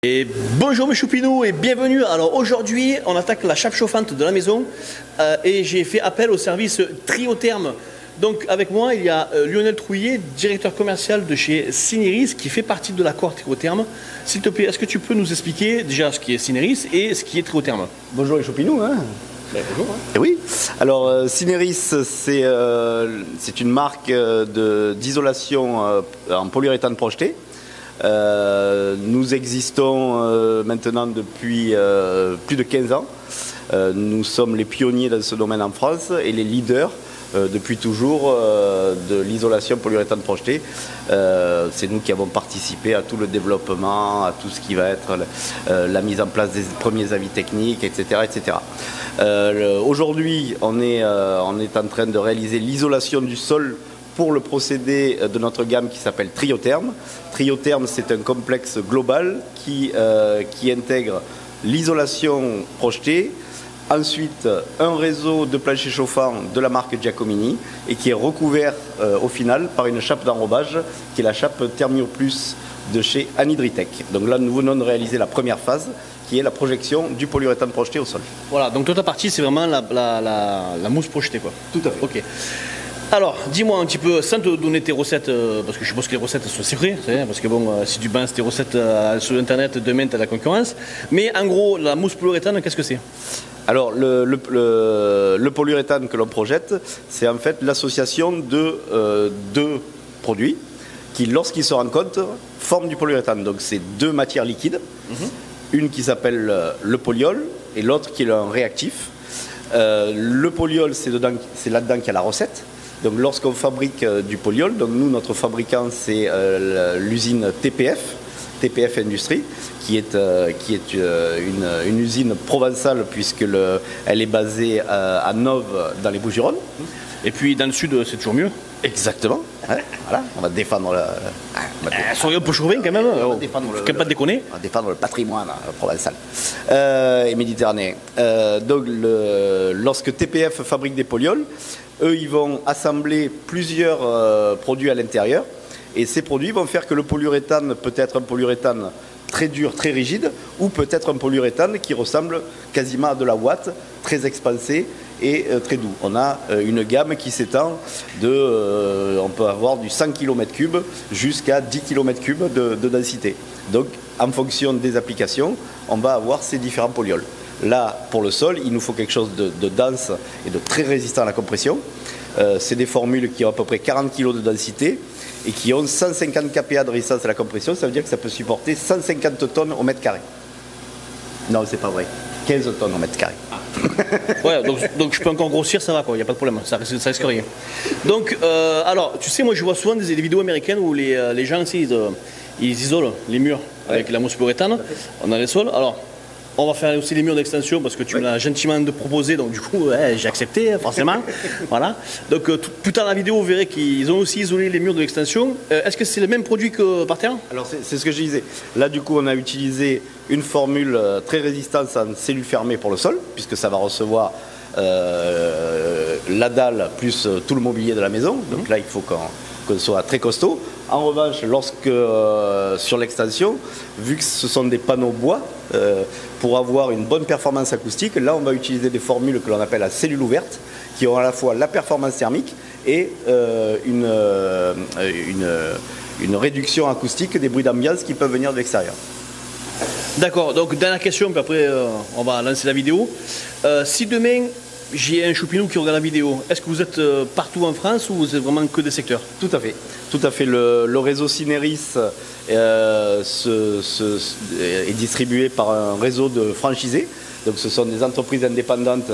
Et bonjour mes choupinous et bienvenue. Alors aujourd'hui on attaque la chape chauffante de la maison et j'ai fait appel au service Tryotherm. Donc avec moi il y a Lionel Trouillet, directeur commercial de chez Cineris qui fait partie de l'accord Tryotherm. S'il te plaît, est-ce que tu peux nous expliquer déjà ce qui est Cineris et ce qui est Tryotherm? Bonjour les choupinous. Bonjour. Et oui, alors Cineris c'est une marque d'isolation en polyuréthane projeté. Nous existons maintenant depuis plus de 15 ans. Nous sommes les pionniers dans ce domaine en France et les leaders depuis toujours de l'isolation polyuréthane projetée. C'est nous qui avons participé à tout le développement, à tout ce qui va être la mise en place des premiers avis techniques, etc. etc. Aujourd'hui, on est en train de réaliser l'isolation du sol pour le procédé de notre gamme qui s'appelle Tryotherm. Tryotherm, c'est un complexe global qui intègre l'isolation projetée, ensuite un réseau de planchers chauffants de la marque Giacomini et qui est recouvert au final par une chape d'enrobage qui est la chape Thermio Plus de chez Anhydritech. Donc là, nous venons de réaliser la première phase qui est la projection du polyuréthane projeté au sol. Voilà, donc toute la partie c'est vraiment la mousse projetée quoi. Tout à fait. Ok. Alors, dis-moi un petit peu, sans te donner tes recettes, parce que je suppose que les recettes sont secrètes, parce que bon, si tu balances tes recettes sur Internet, demain tu as la concurrence. Mais en gros, la mousse polyuréthane, qu'est-ce que c'est? Alors, le polyuréthane que l'on projette, c'est en fait l'association de deux produits qui, lorsqu'ils se rencontrent, forment du polyuréthane. Donc, c'est deux matières liquides, une qui s'appelle le polyol et l'autre qui est un réactif. Le polyol, c'est là-dedans qu'il y a la recette. Donc lorsqu'on fabrique du polyol, donc nous notre fabricant c'est l'usine TPF Industrie, qui est une usine provençale puisqu'elle est basée à Nove dans les Bouches-du-Rhône. Et puis dans le sud c'est toujours mieux. Exactement. Voilà, on va défendre soyons un peu chauvin quand même. On va défendre pas de déconner. On va défendre le patrimoine provençal et méditerranéen. Donc lorsque TPF fabrique des polyols, eux ils vont assembler plusieurs produits à l'intérieur et ces produits vont faire que le polyuréthane peut être un polyuréthane très dur, très rigide, ou peut-être un polyuréthane qui ressemble quasiment à de la ouate, très expansé et très doux. On a une gamme qui s'étend on peut avoir du 100 km3 jusqu'à 10 km3 de densité. Donc en fonction des applications, on va avoir ces différents polyols. Là, pour le sol, il nous faut quelque chose de dense et de très résistant à la compression. C'est des formules qui ont à peu près 40 kg de densité et qui ont 150 kPa de résistance à la compression. Ça veut dire que ça peut supporter 150 tonnes au mètre carré. Non, c'est pas vrai. 15 tonnes au mètre carré. Ouais, donc je peux encore grossir, ça va quoi, il n'y a pas de problème, ça risque rien. Donc, alors, tu sais, moi je vois souvent des vidéos américaines où les gens ils isolent les murs avec la mousse polyuréthane dans les sols. Alors, on va faire aussi les murs d'extension parce que tu me l'as gentiment proposé, donc du coup j'ai accepté forcément. Voilà. Donc plus tard dans la vidéo vous verrez qu'ils ont aussi isolé les murs de l'extension. Est-ce que c'est le même produit que par terre? Alors c'est ce que je disais. Là du coup on a utilisé une formule très résistante en cellule fermée pour le sol, puisque ça va recevoir la dalle plus tout le mobilier de la maison. Donc là il faut qu'on soit très costaud. En revanche, sur l'extension, vu que ce sont des panneaux bois, pour avoir une bonne performance acoustique, là on va utiliser des formules que l'on appelle à cellule ouverte, qui ont à la fois la performance thermique et une réduction acoustique des bruits d'ambiance qui peuvent venir de l'extérieur. D'accord, donc dernière question, puis après on va lancer la vidéo. Si demain j'ai un choupinou qui regarde la vidéo, est-ce que vous êtes partout en France ou vous êtes vraiment que des secteurs? Tout à fait. Tout à fait. Le réseau Cineris est distribué par un réseau de franchisés. Donc ce sont des entreprises indépendantes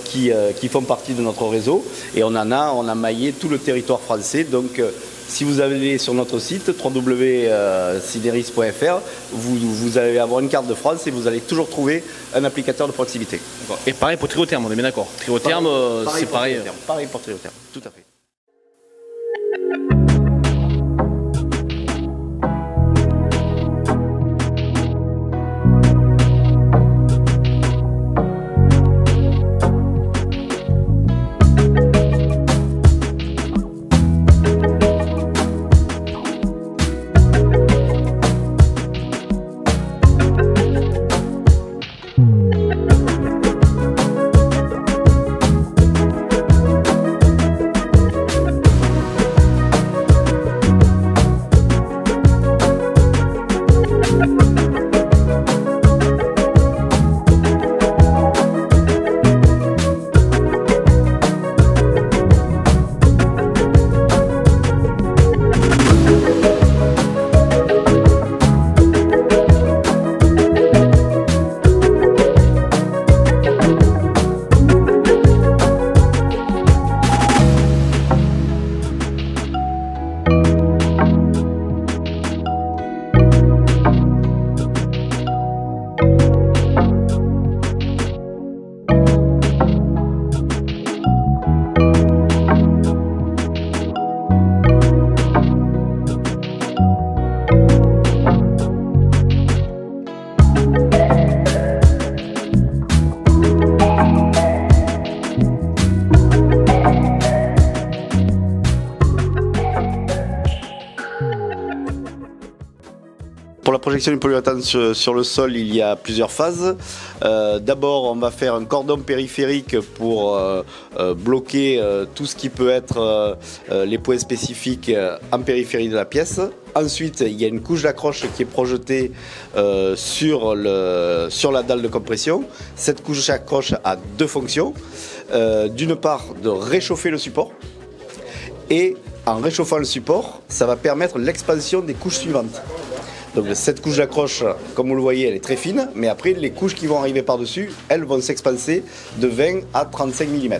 qui font partie de notre réseau. Et on a maillé tout le territoire français. Donc si vous allez sur notre site www.cineris.fr, vous allez avoir une carte de France et vous allez toujours trouver un applicateur de proximité. Et pareil pour Tryotherm, on est bien d'accord. Tryotherm, c'est pareil. Pareil pour Tryotherm, tout à fait. projection du polyuréthane sur le sol, il y a plusieurs phases. D'abord, on va faire un cordon périphérique pour bloquer tout ce qui peut être les points spécifiques en périphérie de la pièce. Ensuite, il y a une couche d'accroche qui est projetée sur la dalle de compression. Cette couche d'accroche a deux fonctions. D'une part, de réchauffer le support. Et en réchauffant le support, ça va permettre l'expansion des couches suivantes. Donc cette couche d'accroche, comme vous le voyez, elle est très fine, mais après les couches qui vont arriver par-dessus, elles vont s'expanser de 20 à 35 mm.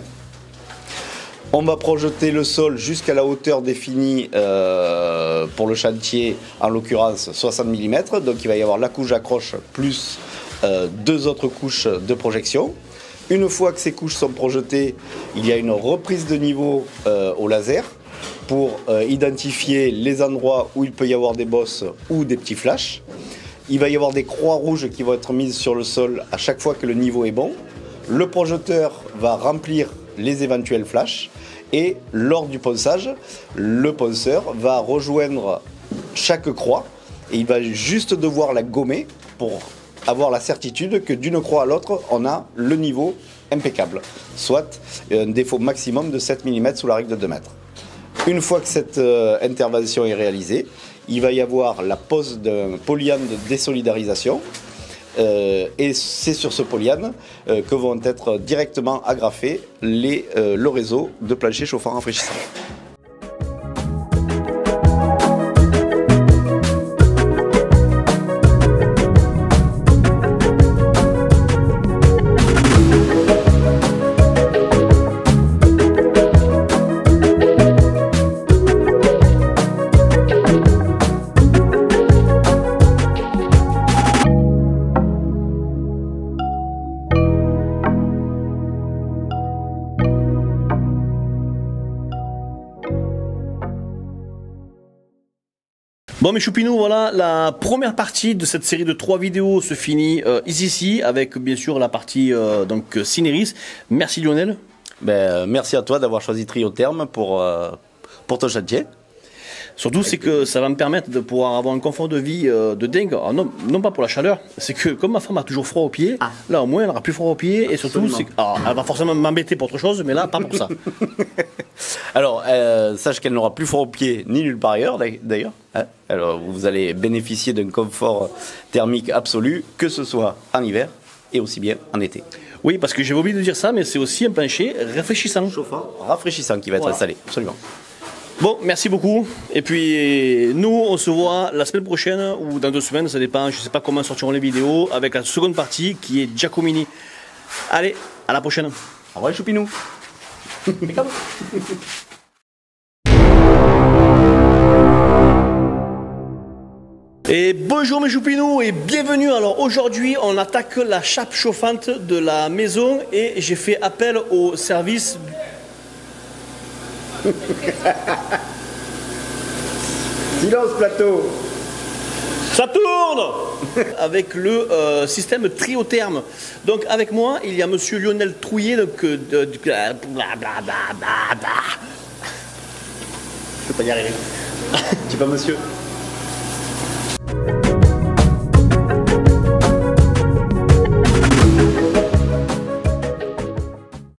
On va projeter le sol jusqu'à la hauteur définie pour le chantier, en l'occurrence 60 mm. Donc il va y avoir la couche d'accroche plus deux autres couches de projection. Une fois que ces couches sont projetées, il y a une reprise de niveau au laser pour identifier les endroits où il peut y avoir des bosses ou des petits flashs. Il va y avoir des croix rouges qui vont être mises sur le sol à chaque fois que le niveau est bon. Le projecteur va remplir les éventuels flashs et lors du ponçage, le ponceur va rejoindre chaque croix et il va juste devoir la gommer pour avoir la certitude que d'une croix à l'autre, on a le niveau impeccable, soit un défaut maximum de 7 mm sous la règle de 2 mètres. Une fois que cette intervention est réalisée, il va y avoir la pose d'un polyane de désolidarisation et c'est sur ce polyane que vont être directement agrafés le réseau de plancher chauffant rafraîchissant. Bon mes choupinous, voilà, la première partie de cette série de 3 vidéos se finit ici, avec bien sûr la partie donc Cineris. Merci Lionel. Merci à toi d'avoir choisi Triotherm pour ton chantier. Surtout, c'est que ça va me permettre de pouvoir avoir un confort de vie de dingue. Alors, non pas pour la chaleur, c'est que comme ma femme a toujours froid aux pieds, là au moins elle n'aura plus froid aux pieds. Et surtout, elle va forcément m'embêter pour autre chose, mais là, pas pour ça. Alors, sache qu'elle n'aura plus froid aux pieds ni nulle part ailleurs, d'ailleurs. Alors, vous allez bénéficier d'un confort thermique absolu, que ce soit en hiver et aussi bien en été. Oui, parce que j'avais oublié de dire ça, mais c'est aussi un plancher rafraîchissant. Chauffant, rafraîchissant qui va être installé, absolument. Bon, merci beaucoup. Et puis, nous, on se voit la semaine prochaine ou dans 2 semaines, ça dépend. Je ne sais pas comment sortiront les vidéos, avec la seconde partie qui est Giacomini. Allez, à la prochaine. Au revoir, les choupinous. Et bonjour mes choupinous et bienvenue. Alors aujourd'hui on attaque la chape chauffante de la maison et j'ai fait appel au service. Silence plateau. Ça tourne. Avec le système Triotherm. Donc avec moi il y a monsieur Lionel Trouillet donc, Je peux pas y arriver. Tu pas monsieur.